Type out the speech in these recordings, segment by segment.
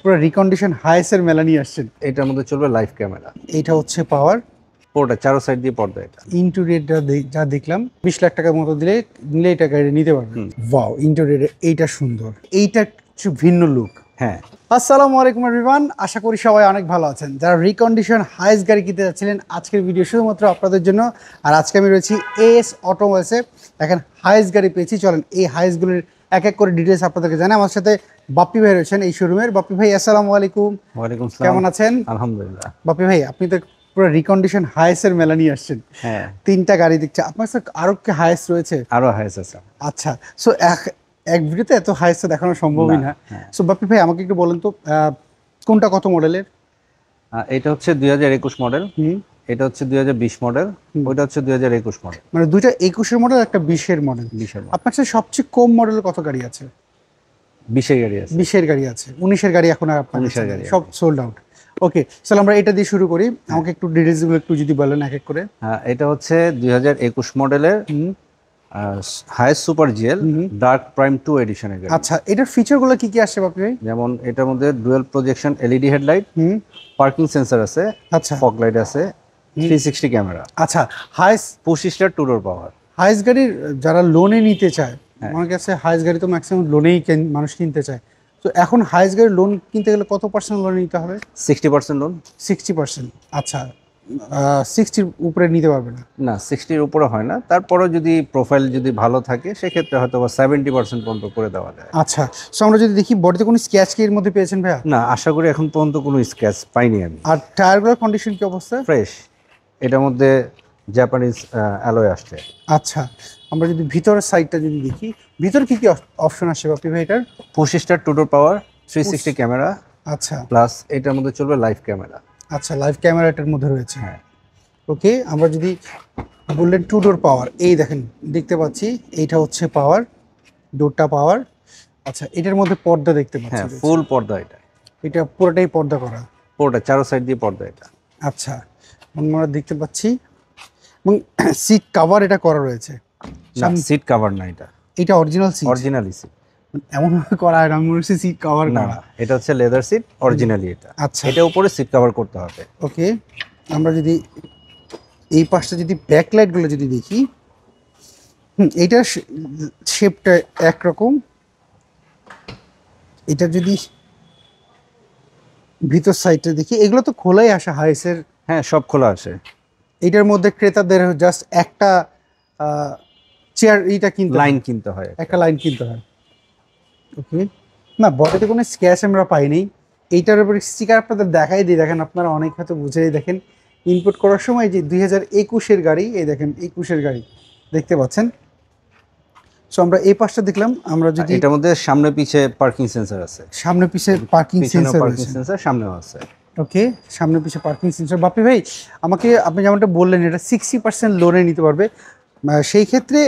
পুরো রিকন্ডিশন হাইসের মেলা নিয়ে আসছেন। এটার মধ্যে চলবে লাইভ ক্যামেরা। এটা হচ্ছে পাওয়ার পুরোটা চারো সাইড দিয়ে পর্দা। এটা ইন্টেরিয়রটা যা দেখলাম 20 লাখ টাকার মতো নিলে এটা গাড়ি নিতে পারবেন। ওয়াও, ইন্টেরিয়র এইটা সুন্দর, এইটা কিছু ভিন্ন লুক। হ্যাঁ, আসসালামু আলাইকুম এভরিওয়ান, আশা করি সবাই অনেক ভালো আছেন। যারা রিকন্ডিশন হাইস গাড়ি কিনতে যাচ্ছিলেন, আজকের ভিডিও শুধুমাত্র আপনাদের জন্য। আর আজকে আমি রয়েছি এস অটোমোবাইলসে। দেখেন হাইস গাড়ি পেয়েছি, চলেন এই হাইসগুলির এক এক করে ডিটেলস আপনাদেরকে জানাই। আমার সাথে বাপ্পি ভাই রয়েছেন এই শোরুমের। বাপ্পি ভাই আসসালামু আলাইকুম। ওয়ালাইকুম আসসালাম। কেমন আছেন? আলহামদুলিল্লাহ। বাপ্পি ভাই, আপনি তো পুরো রিকন্ডিশন হাইসের মেলা নিয়ে আসছেন। হ্যাঁ, 3টা গাড়ি দেখছি আপনার কাছে, আরো কি হাইস রয়েছে? আরো হাইস আছে। আচ্ছা, সো এক ভিডিওতে এত হাইস দেখানো সম্ভবই না। হ্যাঁ। সো বাপ্পি ভাই, আমাকে একটু বলেন তো কোনটা কত মডেলের? এটা হচ্ছে 2021 মডেল, হুম, এটা হচ্ছে 2020 মডেল, ওইটা হচ্ছে 2021 মডেল। মানে দুইটা 21-এর মডেল, একটা 20-এর মডেল। 20-এর মডেল। আপনার কাছে সবচেয়ে কম মডেলের কত গাড়ি আছে? 20-এর গাড়ি আছে। 20-এর গাড়ি আছে, 19-এর গাড়ি এখন আর আপনার 19-এর কাছে গাড়ি নেই, সব সোল্ড আউট। ওকে, চলো আমরা এটা দিয়ে শুরু করি। আমাকে একটু ডিটেলসগুলো একটু যদি বলেন এক এক করে। হ্যাঁ, এটা হচ্ছে 2021 মডেলের হুম, হাইস সুপার জিএল হুম। ডার্ক প্রাইম 2 এডিশনের গাড়ি। আচ্ছা, এটার ফিচারগুলো কি কি আসছে বাপ্পি ভাই? যেমন এটার মধ্যে ডুয়াল প্রজেকশন এলইডি হেডলাইট, হুম, পার্কিং সেন্সর আছে, আচ্ছা ফগ লাইট আছে, 360 ক্যামেরা, আচ্ছা। হাইস পুশ স্টার্ট টু ডোর পাওয়ার। হাইস গাড়ির যারা লোনে নিতে চায়, হ্যাঁ। আমার কাছে হাইস গাড়ি তো ম্যাক্সিমাম লোনেই মানুষ কিনতে চায়। তো এখন হাইস গাড়ির লোন কিনতে গেলে কত পার্সেন্ট লোন নিতে হবে? 60% লোন। 60%? আচ্ছা, 60-র উপরে নিতে পারবে না? না, 60-র উপরে হয় না, তারপরে যদি প্রোফাইল যদি ভালো থাকে সেক্ষেত্রে হয়তো বা 70% পর্যন্ত করে দেওয়া যায়। আচ্ছা, সো আমরা যদি দেখি বডিতে কোনো স্ক্র্যাচ কি এর মধ্যে পেয়েছেন ভাইয়া? না, আশা করি এখন পর্যন্ত কোনো স্ক্র্যাচ পাইনি আমি। আর টায়ারগুলোর কন্ডিশন কি অবস্থা? ফ্রেশ। এটার মধ্যে জাপানিজ অ্যালয় আসছে। আচ্ছা, আমরা যদি ভিতরের সাইডটা যদি দেখি, ভিতরে কি কি অপশন আসছে বাপি ভাই এটার? পুশ স্টার্ট টু ডোর পাওয়ার, 360 ক্যামেরা, আচ্ছা প্লাস এটার মধ্যে চলবে লাইভ ক্যামেরা। আচ্ছা, লাইভ ক্যামেরা এটার মধ্যে রয়েছে। হ্যাঁ। ওকে, আমরা যদি বললেন টু ডোর পাওয়ার, এই দেখেন দেখতে পাচ্ছি এইটা হচ্ছে পাওয়ার, ডোরটা পাওয়ার। আচ্ছা, এটার মধ্যে পর্দা দেখতে পাচ্ছি। হ্যাঁ, ফুল পর্দা এটা। এটা পুরোটাই পর্দা করা। পুরোটা চারো সাইড দিয়ে পর্দা এটা। আচ্ছা, আমরা দেখতে পাচ্ছি এবং সিট কভার এটা করা রয়েছে। না, সিট কভার না এটা। এটা অরিজিনাল সিট? Originally seat. এমন ভাবে করা হয় না, মনে হচ্ছে সিট কভার না, করা। এটা হচ্ছে লেদার সিট অরিজিনালি এটা। আচ্ছা, এটা উপরে সিট কভার করতে হবে। ওকে। আমরা যদি এই পাশটা যদি ব্যাকলাইটগুলো যদি দেখি, এইটার শেপটা একরকম। এটা যদি ভিতর সাইডটা দেখি, এগুলো তো খোলাই আসা হাইসের। হ্যাঁ, সব খোলা আছে। এটার মধ্যে ক্রেতাদের জাস্ট একটা চেয়ার এইটা কিনতে লাইন কিনতে হয়। একটা লাইন কিনতে হয়। ওকে, না বডিতে কোনো স্ক্র্যাচ আমরা পাইনি। এইটার উপরে স্টিকার আপনাদের দেখাই দিই, দেখেন আপনারা অনেক হয়তো বুঝেই দেখেন। ইনপুট করার সময় যে 2021-এর গাড়ি, এই দেখেন 21-এর গাড়ি দেখতে পাচ্ছেন। সো আমরা এই পাশটা দেখলাম। আমরা যদি এটার মধ্যে সামনে পিছে পার্কিং সেন্সর আছে। সামনে পিছে পার্কিং সেন্সর পার্কিং আছে। সেন্সর সামনেও আছে। ওকে, সামনে পিছে পার্কিং সেন্সর। বাপি ভাই, আমাকে আপনি যেমনটা বললেন এটা 60% লোনে নিতে পারবে, সেই ক্ষেত্রে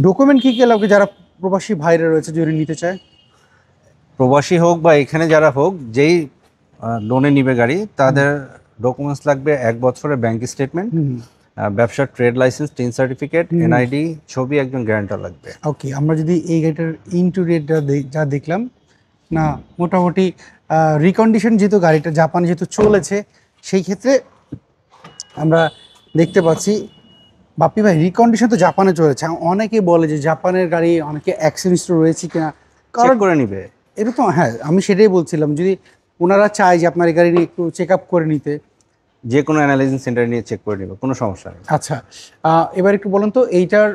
ডকুমেন্ট কি কি লাগবে যারা প্রবাসী ভাইরা রয়েছে যদি নিতে চায়? প্রবাসী হোক বা এখানে যারা হোক, যেই লোনে নিবে গাড়ি, তাদের ডকুমেন্টস লাগবে 1 বছরের ব্যাংক স্টেটমেন্ট, ব্যবসার trade licence, tin certificate, NID, ছবি, একজন গ্যারান্টার লাগবে। ওকে, আমরা যদি এই গাড়িটার ইন্টেরিয়রটা যা দেখলাম, না মোটামুটি রিকন্ডিশন, যেহেতু গাড়িটা জাপান যেহেতু চলেছে, সেই ক্ষেত্রে আমরা দেখতে পাচ্ছি। বাপ্পি ভাই, রিকন্ডিশন তো জাপানে চলেছে, অনেকে বলে যে জাপানের গাড়ি অনেকে অ্যাক্সিডেন্ট রয়েছে কিনা, চেক করে নিবে। এটা তো হ্যাঁ, আমি সেটাই বলছিলাম, যদি ওনারা চায় যে আপনার এই গাড়ি নিয়ে একটু চেক আপ করে নিতে, যে কোনো অ্যানালাইজিং সেন্টার নিয়ে চেক করে নিবে, কোনো সমস্যা নেই। আচ্ছা, এবার একটু বলুন তো এইটার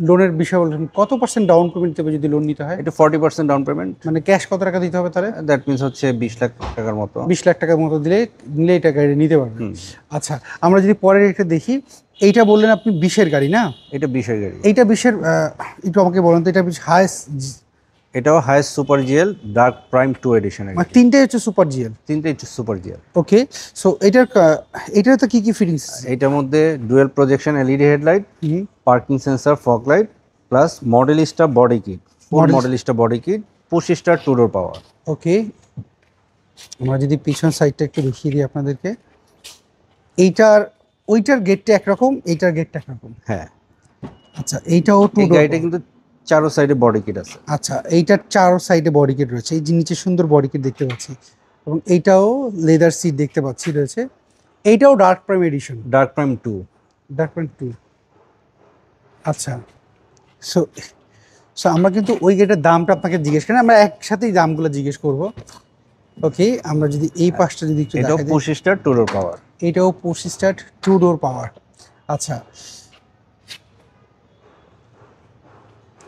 লোনের বিষয় বলছেন, কত পার্সেন্ট ডাউন পেমেন্ট দেবে যদি লোন নিতে হয়? এটা 40% ডাউন পেমেন্ট। মানে ক্যাশ কত টাকা দিতে হবে তাহলে? দ্যাট মিনস হচ্ছে 20 লাখ টাকার মতো। 20 লাখ টাকার মতো নিলে এটা গাড়ি নিতে পারবেন। আচ্ছা, আমরা যদি পরের একটা দেখি, এইটা বললেন আপনি 20-এর গাড়ি না? এটা 20-এর গাড়ি। এইটা 20-এর, একটু আমাকে বলুন তো, এটা হাইস্ট? এটাও Hiace super GL dark prime 2 এডিশনের মানে গাড়ি। তিনটাই হচ্ছে সুপার জিএল? তিনটেই সুপার জিএল। ওকে, সো এটার তো কি কি ফিটিংস? এটার মধ্যে dual projection LED headlight, parking sensor, fog light, plus Modellista body kit, full Modellista body kit, push start two door power. Okay, আমরা যদি পিছন সাইডটা একটু দেখিয়ে দিই আপনাদেরকে, ওইটার গেটটা একরকম, এইটার গেটটা একরকম। হ্যাঁ। আচ্ছা, এইটাও টু এই ডোর? গাড়িটা কিন্তু চারো সাইডে বডি কিট আছে। আচ্ছা, এইটার চার সাইডে বডি কিট রয়েছে, এই যে নিচে সুন্দর বডি কিট দেখতে পাচ্ছি, এবং এইটাও লেদার সিট দেখতে পাচ্ছি রয়েছে। এইটাও dark prime edition, dark prime 2। Dark prime 2। আচ্ছা, সো সো আমরা কিন্তু ওই গেটের দামটা আপনাকে জিজ্ঞেস করি না, আমরা একসাথেই দামগুলো জিজ্ঞেস করব। ওকে, আমরা যদি এই পাশটা যদি একটু এটাও দেখাই দিই, পুশ স্টার্ট 2 ডোর পাওয়ার। এটাও পুশ স্টার্ট 2 ডোর পাওয়ার। আচ্ছা,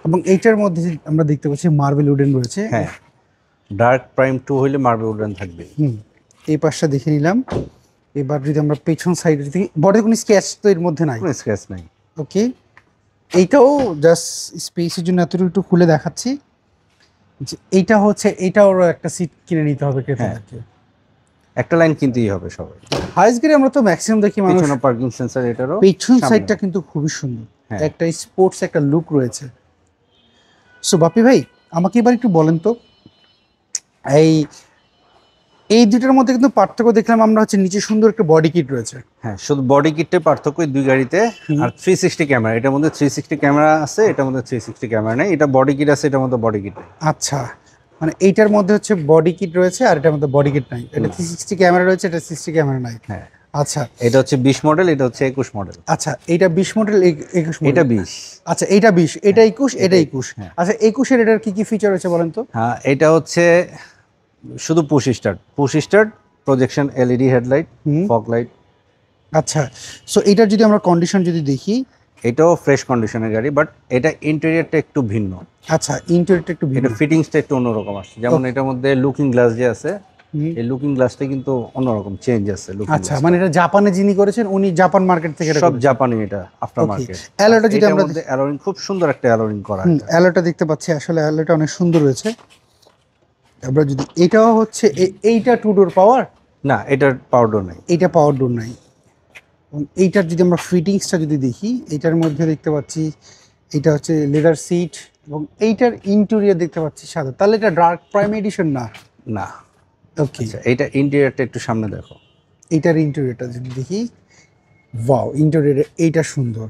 এবং এইটার মধ্যে আমরা দেখতে পাচ্ছি মার্বেল উডেন রয়েছে। হ্যাঁ, ডার্ক প্রাইম 2 হইলে মার্বেল উডেন থাকবে। এই পাশটা দেখে নিলাম। এবার যদি আমরা পেছন সাইডে দেখি, বডিতে কোনো স্কেচ তো এর মধ্যে নাই, কোনো স্ক্র্যাচ নাই। ওকে, এইটাও জাস্ট স্পেসের জন্য এতটুকু একটু খুলে দেখাচ্ছি যে এইটা হচ্ছে, এইটাও একটা সিট কিনে নিতে হবে ক্রেতাদেরকে। একটা লাইন কিনতেই হবে সবাই। হাইস গেটে আমরা তো ম্যাক্সিমাম দেখি মানুষ পিছনে পার্কিং সেন্সর, এটারও পেছন সামনে। সাইডটা কিন্তু খুবই সুন্দর, হ্যাঁ। একটা স্পোর্টস একটা লুক রয়েছে। সো বাপি ভাই, আমাকে এবার একটু বলেন তো, এই দুইটার মধ্যে কিন্তু পার্থক্য দেখলাম আমরা, হচ্ছে নিচে সুন্দর একটা বডি কিট রয়েছে। হ্যাঁ, শুধু বডি কিটটাই পার্থক্য এই দুই গাড়িতে। আর 360 ক্যামেরা, এটার মধ্যে 360 ক্যামেরা আছে, এটার মধ্যে 360 ক্যামেরা নেই। এটা বডি কিট আছে, এটার মধ্যে বডি কিট নেই। আচ্ছা, মানে এইটার মধ্যে হচ্ছে বডি কিট রয়েছে আর এটার মধ্যে বডি কিট নাই, এটা 360 ক্যামেরা রয়েছে, এটা 60 ক্যামেরা নাই। হ্যাঁ, আচ্ছা এটা হচ্ছে 20 মডেল, এটা হচ্ছে 21 মডেল। আচ্ছা, এইটা 20 মডেল, 21 মডেল। এটা 20। আচ্ছা, এইটা 20, এটা 21, এটা 21। হ্যাঁ। আচ্ছা, 21 এর এটার কি কি ফিচার রয়েছে বলেন তো? হ্যাঁ, এটা হচ্ছে শুধু push start, projection LED headlight, fog light. আচ্ছা, সো এইটার যদি আমরা কন্ডিশন যদি দেখি, এটাও ফ্রেশ কন্ডিশনের গাড়ি, বাট এটা ইন্টেরিয়রটা একটু ভিন্ন। আচ্ছা, ইন্টেরিয়রটা একটু ভিন্ন। এটা ফিটিংসটা একটু অন্যরকম আসছে। যেমন এটার মধ্যে লুকিং গ্লাস যে আছে, এই লুকিং গ্লাসটা কিন্তু অন্যরকম চেঞ্জ আছে। আচ্ছা, মানে এটা জাপানে যিনি করেছেন উনি জাপান মার্কেট থেকে এটা সব করেছেন। জাপানি, এটা আফটার Okay, মার্কেট। অ্যালোটা যদি আমরা অ্যালোরিং, খুব সুন্দর একটা অ্যালোরিং করা। অ্যালোটা দেখতে পাচ্ছি, আসলে অ্যালোটা অনেক সুন্দর রয়েছে। আমরা যদি এটাও হচ্ছে এইটা 2 ডোর পাওয়ার, না, এটার পাউডার নেই। এইটা পাওয়ার ডোর নাই। এবং এইটার যদি আমরা ফিটিংসটা যদি দেখি, এইটার মধ্যে দেখতে পাচ্ছি এটা হচ্ছে লেদার সিট, এবং এইটার ইন্টেরিয়র দেখতে পাচ্ছি সাদা, তাহলে এটা ডার্ক প্রাইম এডিশন না? না। ওকে, আচ্ছা, এইটা ইন্টেরিয়রটা একটু সামনে দেখো। এইটার ইন্টেরিয়রটা যদি দেখি, ওয়াও, ইন্টেরিয়র এইটা সুন্দর।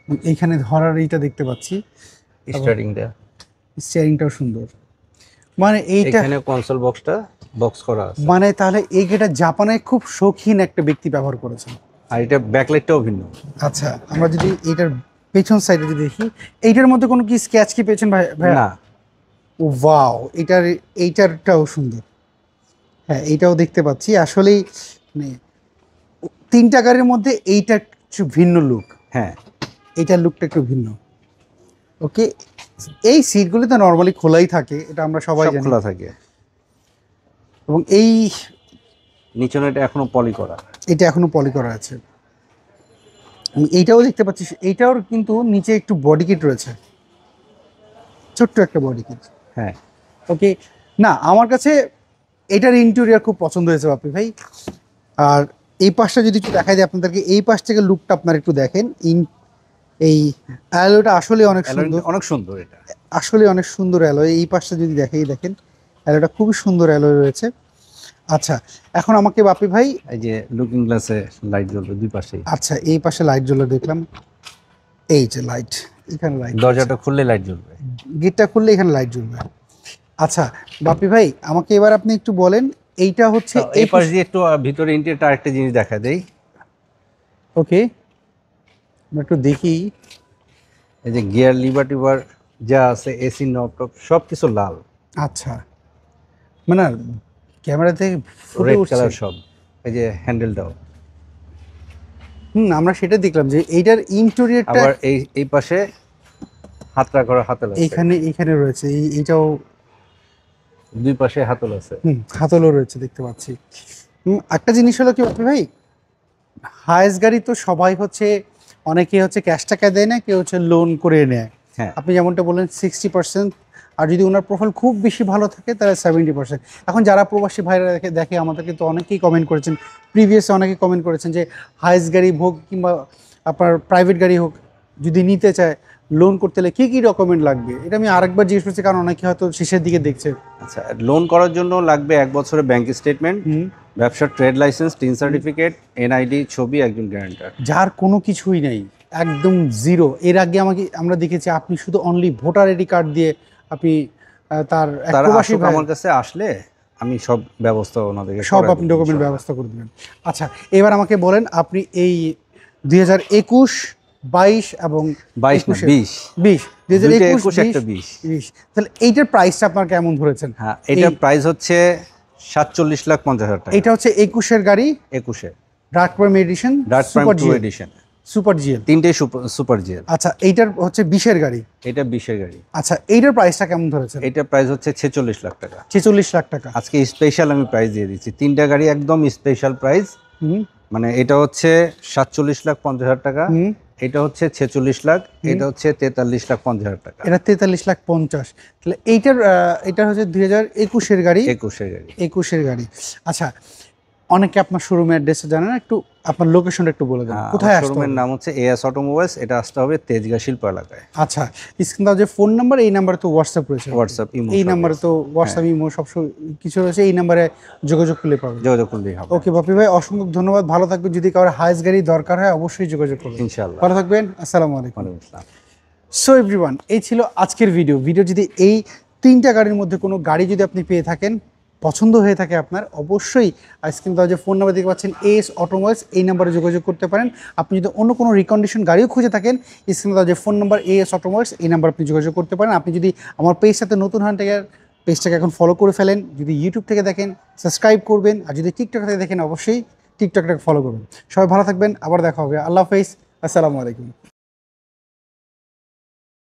এবং এইখানে ধরার এইটা দেখতে পাচ্ছি, স্টার্টিং দেয়া, স্টিয়ারিংটাও সুন্দর। মানে এইটা, এখানে কনসোল বক্স করা আছে। মানে তাহলে এই গেটা জাপানে খুব শৌখিন একটা ব্যক্তি ব্যবহার করেছেন। আর এটা ব্যাকলাইটটাও ভিন্ন। আচ্ছা, আমরা যদি এইটার পেছন সাইডে যদি দেখি, এইটার মধ্যে কোনো কি স্কেচ কি পেয়েছেন ভাই? না, ও ওয়াও, এইটারটাও সুন্দর। হ্যাঁ, এইটাও দেখতে পাচ্ছি আসলেই, মানে তিনটা গাড়ির মধ্যে এইটা একটু ভিন্ন লুক। হ্যাঁ, এইটার লুকটা একটু ভিন্ন। ওকে, এই সিটগুলো তো নর্মালি খোলাই থাকে, এটা আমরা সবাই সব জানি। খোলা থাকে। এবং এই নিচনে এটা এখনো পলি করা। এটা এখনো পলি করা আছে। আমি এইটাও দেখতে পাচ্ছি, এইটাও কিন্তু নিচে একটু বডি কিট রয়েছে, ছোট্ট একটা বডি কিট। হ্যাঁ, ওকে, না আমার কাছে এটার ইন্টেরিয়র খুব পছন্দ হয়েছে বাপি ভাই। আর এই পাশটা যদি একটু দেখাই দিই আপনাদেরকে, এই পাশ থেকে লুকটা আপনারা একটু দেখেন। এই অ্যালোটা আসলে অনেক সুন্দর, অনেক সুন্দর এটা। আসলে অনেক সুন্দর অ্যালয়। এই পাশটা যদি দেখেন অ্যালোটা খুবই সুন্দর অ্যালয় রয়েছে। আচ্ছা, এখন আমাকে বাপি ভাই, এই যে লুকিং গ্লাসে লাইট জ্বলবে দুই পাশেই। আচ্ছা এই পাশে লাইট জ্বলে দেখলাম, এই যে লাইট, এখানে লাইট, দরজাটা খুললে লাইট জ্বলবে। গেটটা খুললে এখানে লাইট জ্বলবে। আচ্ছা বাপি ভাই, আমাকে এবার আপনি একটু বলেন, এইটা হচ্ছে এই পাশ দিয়ে একটু ভিতরে ইন্টেরিয়রটা আরেকটা জিনিস দেখা দেই। ওকে, আমরা একটু দেখি। এই যে গিয়ার লিভার যা আছে, এসি নব টপ সব কিছু লাল, আচ্ছা, মানে ক্যামেরাতে ফুটে রেড উঠছে। কালার সব। এই যে হ্যান্ডেলটাও। আমরা সেটা দেখলাম যে এইটার ইন্টেরিয়রটা আবার এই পাশে হাতরা করা হাতল আছে। এইখানে রয়েছে, এইটাও দুই পাশে হাতল আছে। হাতলও রয়েছে দেখতে পাচ্ছি। একটা জিনিস হলো কি বাপি ভাই, হায়েস্ট গাড়ি তো সবাই হচ্ছে, অনেকে হচ্ছে ক্যাশ টাকা দেয় না, কেউ হচ্ছে লোন করে নেয়। হ্যাঁ, আপনি যেমনটা বললেন 60%, আর যদি ওনার প্রোফাইল খুব বেশি ভালো থাকে তাহলে 70%। এখন যারা প্রবাসী ভাইরা দেখে আমাদেরকে তো অনেকেই কমেন্ট করেছেন, প্রিভিয়াসে অনেকেই কমেন্ট করেছেন যে হায়েস্ট গাড়ি হোক কিংবা আপনার প্রাইভেট গাড়ি হোক, যদি নিতে চায় লোন করতে হলে কী কী ডকুমেন্ট লাগবে, এটা আমি আরেকবার জিজ্ঞেস করছি, কারণ অনেকে হয়তো শেষের দিকে দেখছে। আচ্ছা, লোন করার জন্য লাগবে 1 বছরের ব্যাংক স্টেটমেন্ট, ব্যবসার trade licence, tin certificate, NID, ছবি, একজন গ্যারান্টার। যার কোনো কিছুই নেই, একদম জিরো। এর আগে আমরা দেখেছি আপনি শুধু অনলি ভোটার আইডি কার্ড দিয়ে আপনি তার এক তারা প্রবাসী আসুক ভাই আমার কাছে, আসলে আমি সব ব্যবস্থা ওনাদেরকে সব করে আপনি দেব ডকুমেন্ট ইনশাআল্লাহ। ব্যবস্থা করে দেবেন। আচ্ছা, এবার আমাকে বলেন আপনি এই 2021, 22 এবং 22 না 21 20, 20 দুইটা 2021 21 একটা 20। 20, তাহলে এইটার প্রাইসটা আপনার কেমন ধরেছেন? হ্যাঁ, এটার প্রাইস হচ্ছে 47,50,000 টাকা। এটা হচ্ছে 21-এর গাড়ি, 21-এ dark prime edition, dart prime super 2 GL, edition, super GL. তিনটে সুপার জিএল। আচ্ছা, এইটার হচ্ছে 20-এর গাড়ি। এটা 20-এর গাড়ি। আচ্ছা, এইটার প্রাইসটা কেমন ধরেছেন? এটার প্রাইস হচ্ছে 46 লাখ টাকা। 46 লাখ টাকা। আজকে স্পেশাল আমি প্রাইস দিয়ে দিচ্ছি, তিনটা গাড়ি একদম স্পেশাল প্রাইস। হুম মানে এটা হচ্ছে 47,50,000 টাকা, হুম এটা হচ্ছে 46 লাখ, এটা হচ্ছে 43,50,000 টাকা। এটা 43,50,000। তাহলে এটা হচ্ছে 2021-এর গাড়ি। 21-এর গাড়ি। 21-এর গাড়ি। আচ্ছা, অনেকে আপনার শোরুমের অ্যাড্রেসটা জানেন না, একটু আপনার লোকেশনটা একটু বলে দেন, কোথায় আসতে শোরুমের হবে? নাম হচ্ছে এএস অটোমোবাইলস, এটা আসতে হবে তেজগাঁ শিল্প এলাকায়। আচ্ছা, স্ক্রিনে যে ফোন নাম্বার, এই নাম্বারে তো হোয়াটসঅ্যাপ রয়েছে। হোয়াটসঅ্যাপ, ইমো, এই সব নাম্বারে আছে। তো হোয়াটসঅ্যাপ, ইমো সব কিছু রয়েছে, এই নাম্বারে যোগাযোগ করলে পাবেন। যোগাযোগ করলেই হবে ওকে বাপি ভাই, অসংখ্য ধন্যবাদ, ভালো থাকবেন। যদি কারোর হাইস গাড়ি দরকার হয় অবশ্যই যোগাযোগ করবেন। ইনশাআল্লাহ। ভালো থাকবেন, আসসালামু আলাইকুম। ওয়ালাইকুম আসসালাম। সো এভরিওয়ান, এই ছিল আজকের ভিডিও। যদি এই 3টা গাড়ির মধ্যে কোনো গাড়ি যদি আপনি পেয়ে থাকেন, পছন্দ হয়ে থাকে আপনার, অবশ্যই স্ক্রিন দেওয়া যে ফোন নাম্বার দেখতে পাচ্ছেন এস অটোমোবাইলস, এই নাম্বারে যোগাযোগ করতে পারেন। আপনি যদি অন্য কোনো রিকন্ডিশন গাড়িও খুঁজে থাকেন, স্ক্রিন দেওয়া যে ফোন নাম্বার এস অটোমোবাইলস, এই নাম্বার আপনি যোগাযোগ করতে পারেন। আপনি যদি আমার পেজটাতে নতুন হন থেকে পেজটাকে এখন ফলো করে ফেলেন, যদি ইউটিউব থেকে দেখেন সাবস্ক্রাইব করবেন, আর যদি টিকটক থেকে দেখেন অবশ্যই টিকটকটাকে ফলো করবেন। সবাই ভালো থাকবেন, আবার দেখা হবে। আল্লাহ হাফেজ, আসসালামু আলাইকুম।